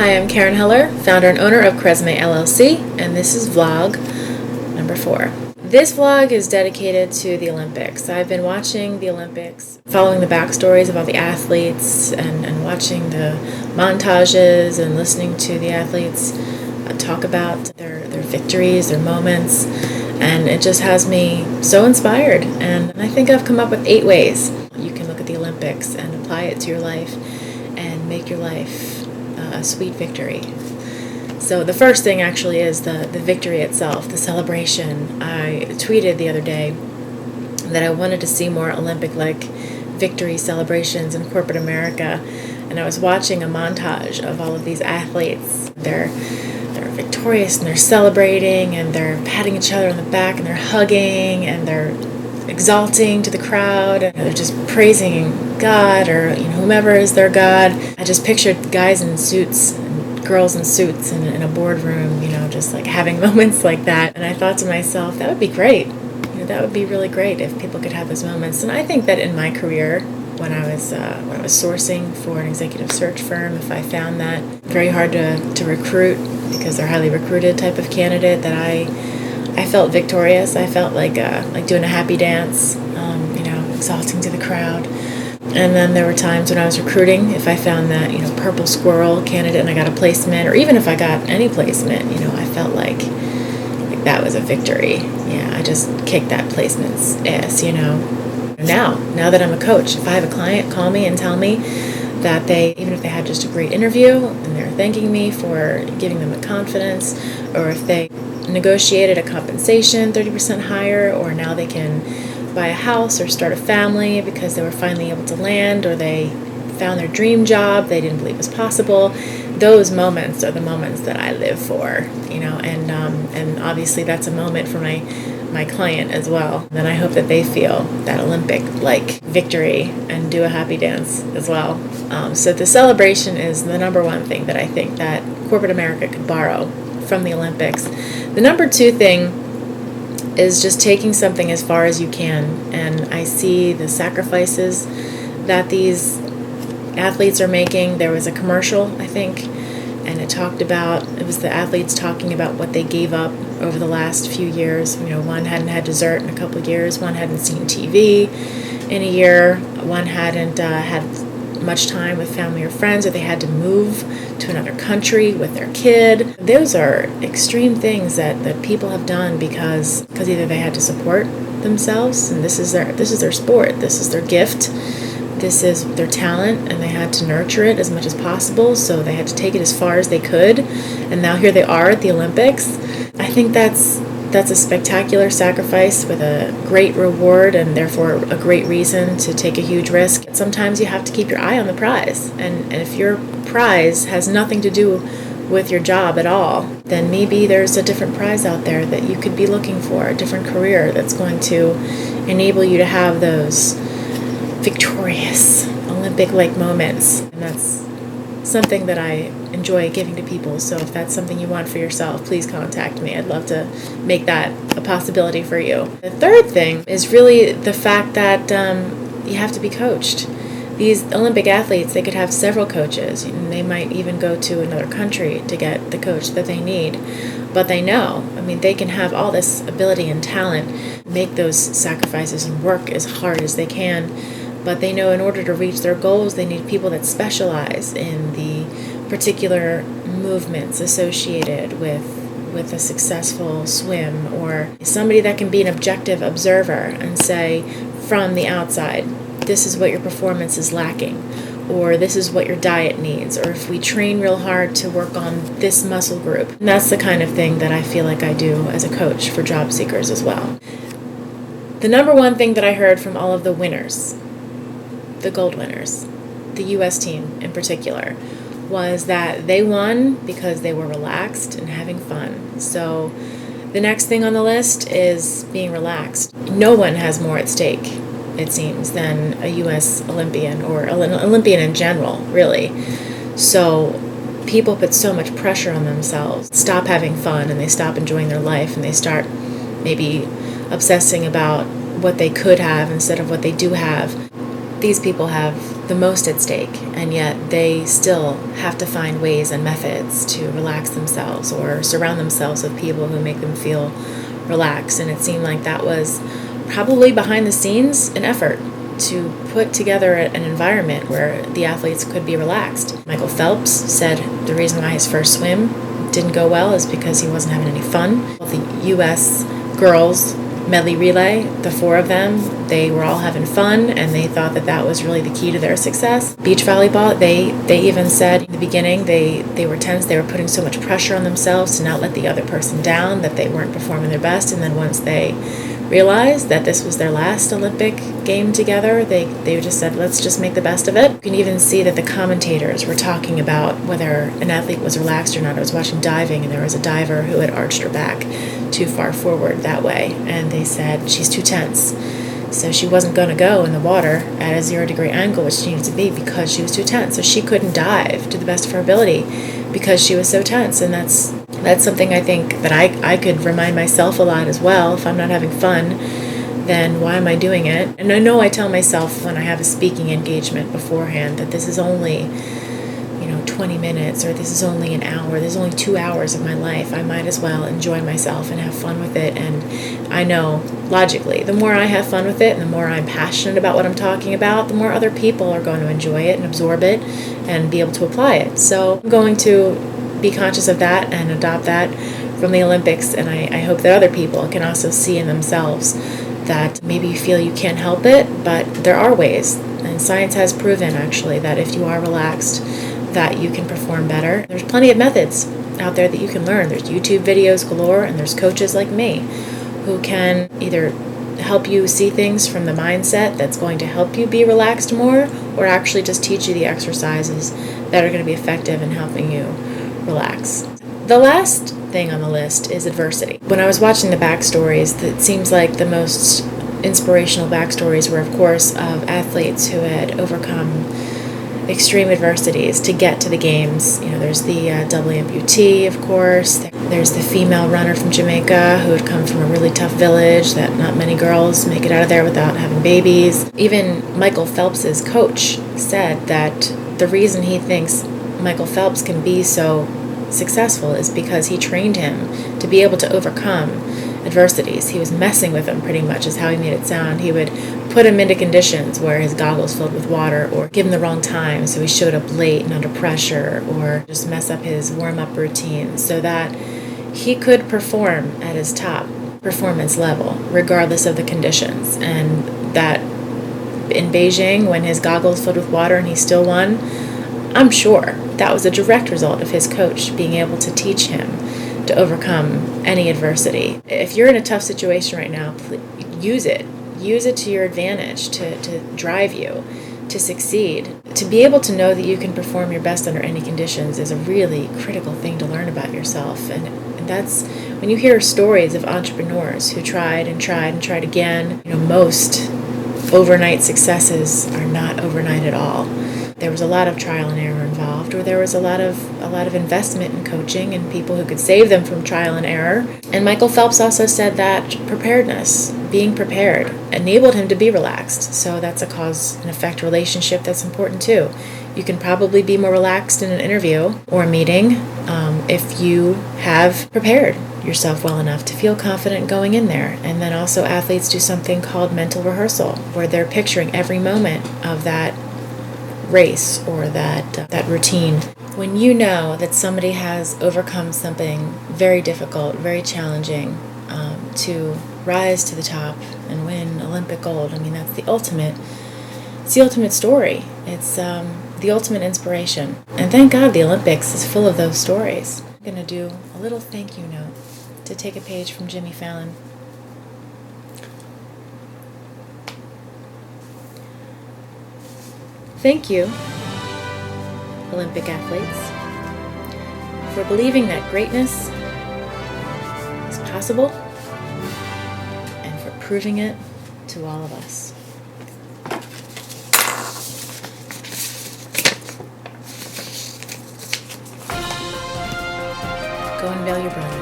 Hi, I'm Karen Heller, founder and owner of Cresme LLC, and this is vlog number 4. This vlog is dedicated to the Olympics. I've been watching the Olympics, following the backstories of all the athletes, and watching the montages and listening to the athletes talk about their victories, their moments, and it just has me so inspired. And I think I've come up with 8 ways you can look at the Olympics and apply it to your life and make your life a sweet victory. So the first thing actually is the victory itself, the celebration. I tweeted the other day that I wanted to see more Olympic-like victory celebrations in corporate America, and I was watching a montage of all of these athletes. They're victorious and they're celebrating and they're patting each other on the back and they're hugging and they're exalting to the crowd and they're just praising God or whomever is their God. I just pictured guys in suits and girls in suits in a boardroom, just like having moments like that. And I thought to myself, that would be great. That would be really great if people could have those moments. And I think that in my career, when I was sourcing for an executive search firm, if I found that very hard to recruit because they're a highly recruited type of candidate, that I felt victorious. I felt like doing a happy dance, exalting to the crowd. And then there were times when I was recruiting, if I found that purple squirrel candidate and I got a placement, or even if I got any placement, I felt like that was a victory. Yeah, I just kicked that placement's ass. Now that I'm a coach, if I have a client call me and tell me that even if they had just a great interview and they're thanking me for giving them the confidence, or if they negotiated a compensation 30% higher, or now they can buy a house or start a family because they were finally able to land, or they found their dream job they didn't believe was possible, those moments are the moments that I live for, and obviously that's a moment for my client as well. And I hope that they feel that Olympic-like victory and do a happy dance as well. So the celebration is the number one thing that I think that corporate America could borrow from the Olympics. The number 2 thing is just taking something as far as you can. And I see the sacrifices that these athletes are making. There was a commercial, I think, and it was the athletes talking about what they gave up over the last few years. One hadn't had dessert in a couple of years, one hadn't seen TV in a year, one hadn't had much time with family or friends, or they had to move to another country with their kid. Those are extreme things that people have done because either they had to support themselves, and this is their sport, this is their gift, this is their talent, and they had to nurture it as much as possible, so they had to take it as far as they could, and now here they are at the Olympics. I think that's a spectacular sacrifice with a great reward and therefore a great reason to take a huge risk. Sometimes you have to keep your eye on the prize, and if your prize has nothing to do with your job at all, then maybe there's a different prize out there that you could be looking for, a different career that's going to enable you to have those victorious Olympic-like moments. And that's something that I enjoy giving to people. So if that's something you want for yourself, please contact me. I'd love to make that a possibility for you. The third thing is really the fact that you have to be coached. These Olympic athletes, they could have several coaches, and they might even go to another country to get the coach that they need. But they know, they can have all this ability and talent, make those sacrifices and work as hard as they can, but they know in order to reach their goals, they need people that specialize in the particular movements associated with a successful swim, or somebody that can be an objective observer and say from the outside, this is what your performance is lacking, or this is what your diet needs, or if we train real hard to work on this muscle group. And that's the kind of thing that I feel like I do as a coach for job seekers as well. The number 1 thing that I heard from all of the winners, the gold winners, the U.S. team in particular, was that they won because they were relaxed and having fun. So the next thing on the list is being relaxed. No one has more at stake, it seems, than a U.S. Olympian or an Olympian in general, really. So people put so much pressure on themselves, stop having fun, and they stop enjoying their life, and they start maybe obsessing about what they could have instead of what they do have. These people have the most at stake, and yet they still have to find ways and methods to relax themselves or surround themselves with people who make them feel relaxed. And it seemed like that was probably behind the scenes an effort to put together an environment where the athletes could be relaxed. Michael Phelps said the reason why his first swim didn't go well is because he wasn't having any fun. The U.S. girls medley relay, the four of them, they were all having fun, and they thought that that was really the key to their success. Beach volleyball, they even said in the beginning they were tense, they were putting so much pressure on themselves to not let the other person down, that they weren't performing their best, and then once they realized that this was their last Olympic game together, they just said, let's just make the best of it. You can even see that the commentators were talking about whether an athlete was relaxed or not. I was watching diving, and there was a diver who had arched her back too far forward that way, and they said she's too tense. So she wasn't going to go in the water at a 0-degree angle, which she needed to be, because she was too tense. So she couldn't dive to the best of her ability because she was so tense. And that's something I think that I could remind myself a lot as well. If I'm not having fun, then why am I doing it? And I know I tell myself when I have a speaking engagement beforehand that this is only 20 minutes, or this is only an hour, this is only 2 hours of my life. I might as well enjoy myself and have fun with it. And I know logically, the more I have fun with it and the more I'm passionate about what I'm talking about, the more other people are going to enjoy it and absorb it and be able to apply it. So I'm going to be conscious of that and adopt that from the Olympics, and I hope that other people can also see in themselves that maybe you feel you can't help it, but there are ways, and science has proven actually that if you are relaxed, that you can perform better. There's plenty of methods out there that you can learn. There's YouTube videos galore, and there's coaches like me who can either help you see things from the mindset that's going to help you be relaxed more, or actually just teach you the exercises that are going to be effective in helping you relax. The last thing on the list is adversity. When I was watching the backstories, it seems like the most inspirational backstories were, of course, of athletes who had overcome extreme adversities to get to the games. There's the double amputee, of course. There's the female runner from Jamaica who had come from a really tough village that not many girls make it out of there without having babies. Even Michael Phelps's coach said that the reason he thinks Michael Phelps can be so successful is because he trained him to be able to overcome adversities. He was messing with him, pretty much is how he made it sound. He would put him into conditions where his goggles filled with water, or give him the wrong time so he showed up late and under pressure, or just mess up his warm-up routine so that he could perform at his top performance level regardless of the conditions. And that in Beijing, when his goggles filled with water and he still won, I'm sure that was a direct result of his coach being able to teach him to overcome any adversity. If you're in a tough situation right now, use it. Use it to your advantage to drive you to succeed. To be able to know that you can perform your best under any conditions is a really critical thing to learn about yourself. And that's when you hear stories of entrepreneurs who tried and tried and tried again. Most overnight successes are not overnight at all. There was a lot of trial and error involved, or there was a lot of investment in coaching and people who could save them from trial and error. And Michael Phelps also said that preparedness, being prepared, enabled him to be relaxed. So that's a cause and effect relationship that's important too. You can probably be more relaxed in an interview or a meeting if you have prepared yourself well enough to feel confident going in there. And then also athletes do something called mental rehearsal, where they're picturing every moment of that race or that routine. When you know that somebody has overcome something very difficult, very challenging, to rise to the top and win Olympic gold, that's the ultimate. It's the ultimate story. It's the ultimate inspiration. And thank God the Olympics is full of those stories. I'm going to do a little thank you note to take a page from Jimmy Fallon. Thank you, Olympic athletes, for believing that greatness is possible and for proving it to all of us. Go unveil your bronze.